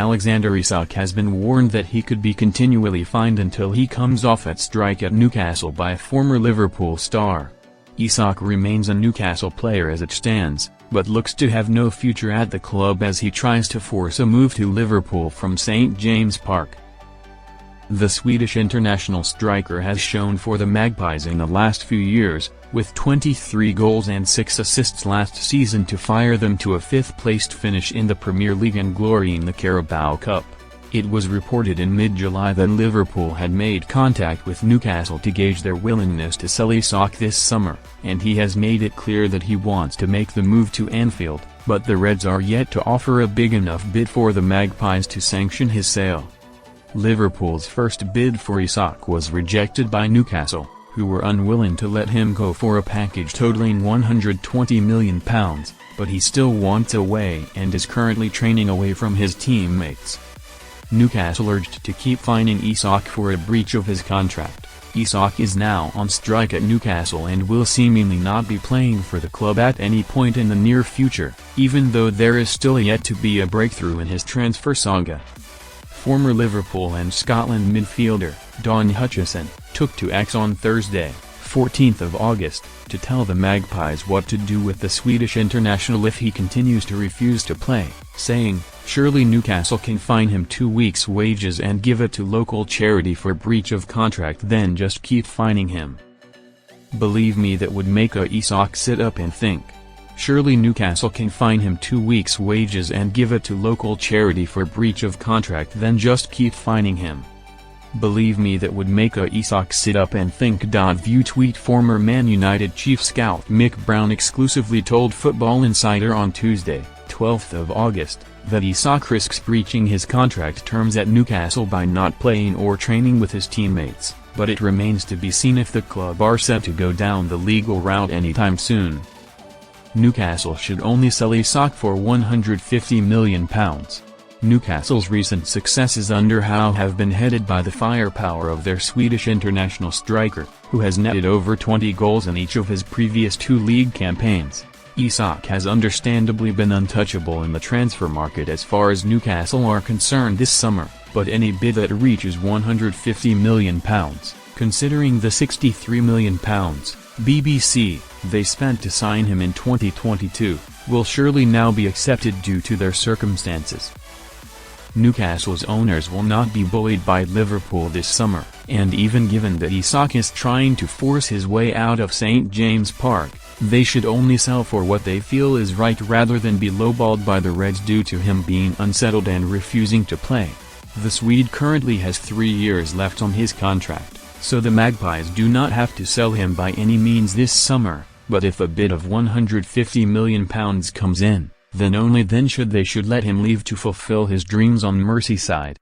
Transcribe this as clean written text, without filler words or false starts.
Alexander Isak has been warned that he could be continually fined until he comes off at strike at Newcastle by a former Liverpool star. Isak remains a Newcastle player as it stands, but looks to have no future at the club as he tries to force a move to Liverpool from St James' Park. The Swedish international striker has shown for the Magpies in the last few years, with 23 goals and 6 assists last season to fire them to a fifth-placed finish in the Premier League and glory in the Carabao Cup. It was reported in mid-July that Liverpool had made contact with Newcastle to gauge their willingness to sell Isak this summer, and he has made it clear that he wants to make the move to Anfield, but the Reds are yet to offer a big enough bid for the Magpies to sanction his sale. Liverpool's first bid for Isak was rejected by Newcastle, who were unwilling to let him go for a package totaling £120 million, but he still wants away and is currently training away from his teammates. Newcastle urged to keep fining Isak for a breach of his contract. Isak is now on strike at Newcastle and will seemingly not be playing for the club at any point in the near future, even though there is still yet to be a breakthrough in his transfer saga. Former Liverpool and Scotland midfielder, Don Hutchison, took to X on Thursday, 14th of August, to tell the Magpies what to do with the Swedish international if he continues to refuse to play, saying, "Surely Newcastle can fine him 2 weeks' wages and give it to local charity for breach of contract, then just keep fining him. Believe me, that would make Isak sit up and think. Surely Newcastle can fine him 2 weeks' wages and give it to local charity for breach of contract, then just keep fining him. Believe me, that would make Isak sit up and think." View tweet. Former Man United chief scout Mick Brown exclusively told Football Insider on Tuesday, 12th of August, that Isak risks breaching his contract terms at Newcastle by not playing or training with his teammates, but it remains to be seen if the club are set to go down the legal route anytime soon. Newcastle should only sell Isak for £150 million. Newcastle's recent successes under Howe have been headed by the firepower of their Swedish international striker, who has netted over 20 goals in each of his previous 2 league campaigns. Isak has understandably been untouchable in the transfer market as far as Newcastle are concerned this summer, but any bid that reaches £150 million, considering the £63 million, BBC, they spent to sign him in 2022, will surely now be accepted due to their circumstances. Newcastle's owners will not be bullied by Liverpool this summer, and even given that Isak is trying to force his way out of St James' Park, they should only sell for what they feel is right rather than be lowballed by the Reds due to him being unsettled and refusing to play. The Swede currently has 3 years left on his contract, so the Magpies do not have to sell him by any means this summer, but if a bid of £150 million comes in, then only then should they let him leave to fulfill his dreams on Merseyside.